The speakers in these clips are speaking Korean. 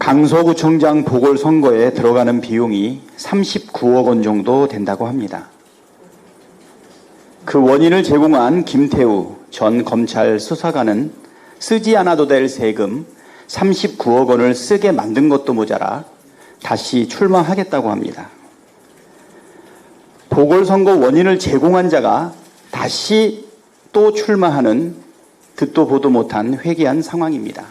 강서구청장 보궐선거에 들어가는 비용이 39억 원 정도 된다고 합니다. 그 원인을 제공한 김태우 전 검찰 수사관은 쓰지 않아도 될 세금 39억 원을 쓰게 만든 것도 모자라 다시 출마하겠다고 합니다. 보궐선거 원인을 제공한 자가 다시 또 출마하는 듣도 보도 못한 회개한 상황입니다.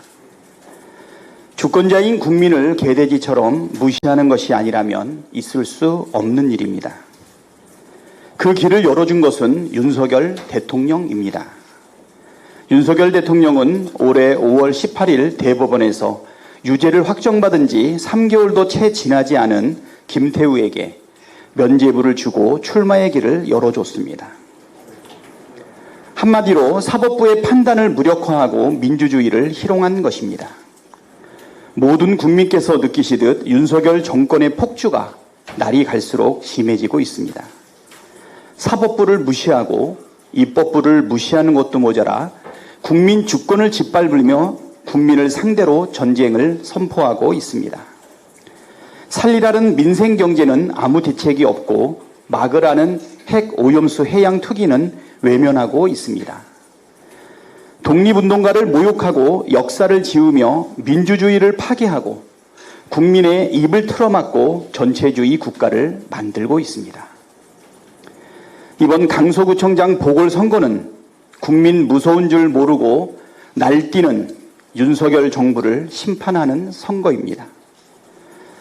주권자인 국민을 개돼지처럼 무시하는 것이 아니라면 있을 수 없는 일입니다. 그 길을 열어준 것은 윤석열 대통령입니다. 윤석열 대통령은 올해 5월 18일 대법원에서 유죄를 확정받은 지 3개월도 채 지나지 않은 김태우에게 면죄부를 주고 출마의 길을 열어줬습니다. 한마디로 사법부의 판단을 무력화하고 민주주의를 희롱한 것입니다. 모든 국민께서 느끼시듯 윤석열 정권의 폭주가 날이 갈수록 심해지고 있습니다. 사법부를 무시하고 입법부를 무시하는 것도 모자라 국민 주권을 짓밟으며 국민을 상대로 전쟁을 선포하고 있습니다. 살리라는 민생 경제는 아무 대책이 없고 막으라는 핵 오염수 해양 투기는 외면하고 있습니다. 독립운동가를 모욕하고 역사를 지우며 민주주의를 파괴하고 국민의 입을 틀어막고 전체주의 국가를 만들고 있습니다. 이번 강서구청장 보궐선거는 국민 무서운 줄 모르고 날뛰는 윤석열 정부를 심판하는 선거입니다.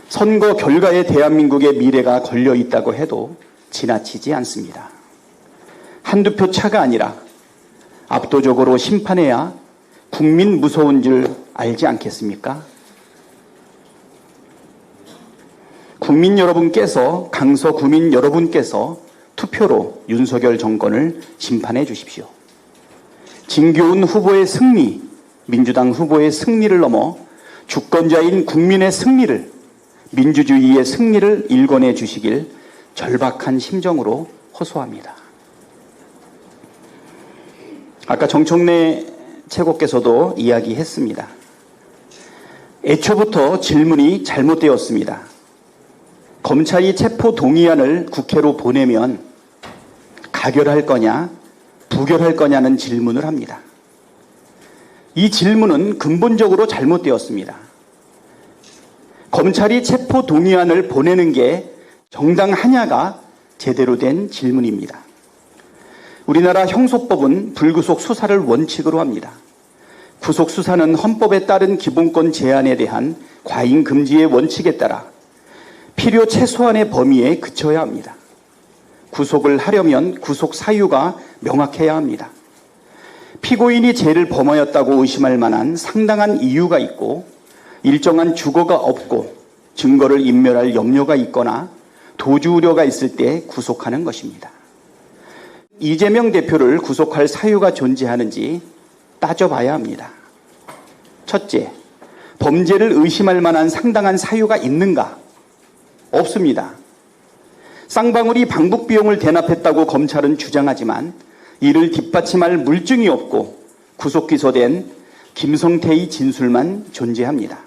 선거 결과에 대한민국의 미래가 걸려 있다고 해도 지나치지 않습니다. 한두 표 차가 아니라 압도적으로 심판해야 국민 무서운 줄 알지 않겠습니까? 국민 여러분께서, 강서구민 여러분께서 투표로 윤석열 정권을 심판해 주십시오. 진교훈 후보의 승리, 민주당 후보의 승리를 넘어 주권자인 국민의 승리를, 민주주의의 승리를 일궈내 주시길 절박한 심정으로 호소합니다. 아까 정청래 최고께서도 이야기했습니다. 애초부터 질문이 잘못되었습니다. 검찰이 체포 동의안을 국회로 보내면 가결할 거냐, 부결할 거냐는 질문을 합니다. 이 질문은 근본적으로 잘못되었습니다. 검찰이 체포 동의안을 보내는 게 정당하냐가 제대로 된 질문입니다. 우리나라 형소법은 불구속 수사를 원칙으로 합니다. 구속 수사는 헌법에 따른 기본권 제한에 대한 과잉 금지의 원칙에 따라 필요 최소한의 범위에 그쳐야 합니다. 구속을 하려면 구속 사유가 명확해야 합니다. 피고인이 죄를 범하였다고 의심할 만한 상당한 이유가 있고 일정한 주거가 없고 증거를 인멸할 염려가 있거나 도주 우려가 있을 때 구속하는 것입니다. 이재명 대표를 구속할 사유가 존재하는지 따져봐야 합니다. 첫째, 범죄를 의심할 만한 상당한 사유가 있는가? 없습니다. 쌍방울이 방북 비용을 대납했다고 검찰은 주장하지만 이를 뒷받침할 물증이 없고 구속 기소된 김성태의 진술만 존재합니다.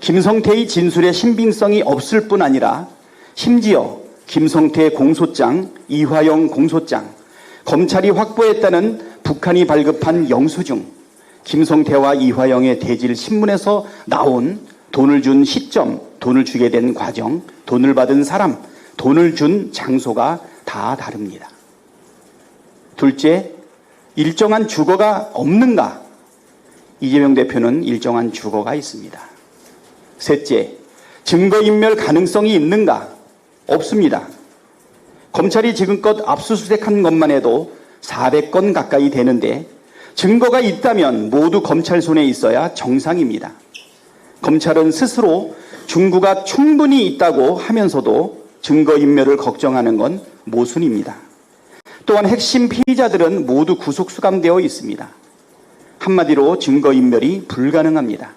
김성태의 진술의 신빙성이 없을 뿐 아니라 심지어 김성태 공소장, 이화영 공소장, 검찰이 확보했다는 북한이 발급한 영수증, 김성태와 이화영의 대질 신문에서 나온 돈을 준 시점, 돈을 주게 된 과정, 돈을 받은 사람, 돈을 준 장소가 다 다릅니다. 둘째, 일정한 주거가 없는가? 이재명 대표는 일정한 주거가 있습니다. 셋째, 증거인멸 가능성이 있는가? 없습니다. 검찰이 지금껏 압수수색한 것만 해도 400건 가까이 되는데 증거가 있다면 모두 검찰 손에 있어야 정상입니다. 검찰은 스스로 증거가 충분히 있다고 하면서도 증거인멸을 걱정하는 건 모순입니다. 또한 핵심 피의자들은 모두 구속 수감되어 있습니다. 한마디로 증거인멸이 불가능합니다.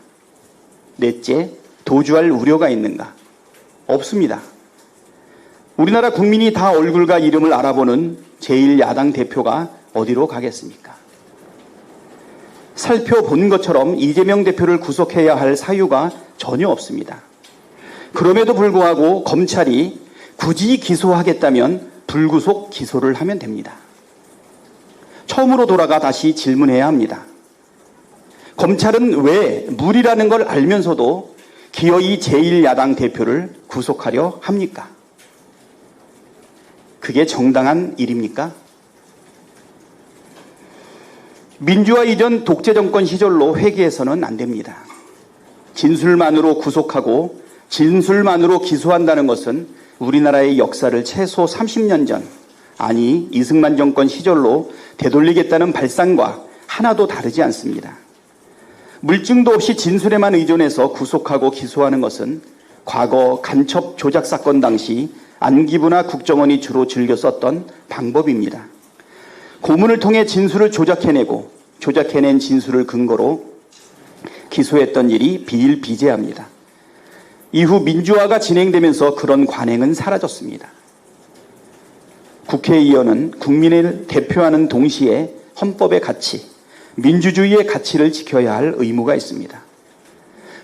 넷째, 도주할 우려가 있는가? 없습니다. 우리나라 국민이 다 얼굴과 이름을 알아보는 제1야당 대표가 어디로 가겠습니까? 살펴본 것처럼 이재명 대표를 구속해야 할 사유가 전혀 없습니다. 그럼에도 불구하고 검찰이 굳이 기소하겠다면 불구속 기소를 하면 됩니다. 처음으로 돌아가 다시 질문해야 합니다. 검찰은 왜 무리라는 걸 알면서도 기어이 제1야당 대표를 구속하려 합니까? 그게 정당한 일입니까? 민주화 이전 독재 정권 시절로 회귀해서는 안 됩니다. 진술만으로 구속하고 진술만으로 기소한다는 것은 우리나라의 역사를 최소 30년 전, 아니 이승만 정권 시절로 되돌리겠다는 발상과 하나도 다르지 않습니다. 물증도 없이 진술에만 의존해서 구속하고 기소하는 것은 과거 간첩 조작 사건 당시 안기부나 국정원이 주로 즐겨 썼던 방법입니다. 고문을 통해 진술을 조작해내고 조작해낸 진술을 근거로 기소했던 일이 비일비재합니다. 이후 민주화가 진행되면서 그런 관행은 사라졌습니다. 국회의원은 국민을 대표하는 동시에 헌법의 가치, 민주주의의 가치를 지켜야 할 의무가 있습니다.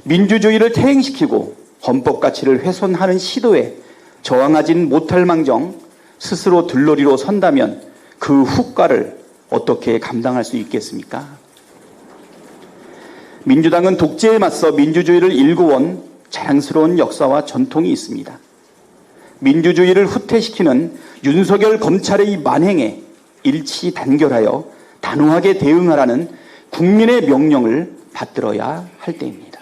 민주주의를 퇴행시키고 헌법 가치를 훼손하는 시도에 저항하진 못할 망정 스스로 들러리로 선다면 그 후과를 어떻게 감당할 수 있겠습니까? 민주당은 독재에 맞서 민주주의를 일구어온 자랑스러운 역사와 전통이 있습니다. 민주주의를 후퇴시키는 윤석열 검찰의 만행에 일치 단결하여 단호하게 대응하라는 국민의 명령을 받들어야 할 때입니다.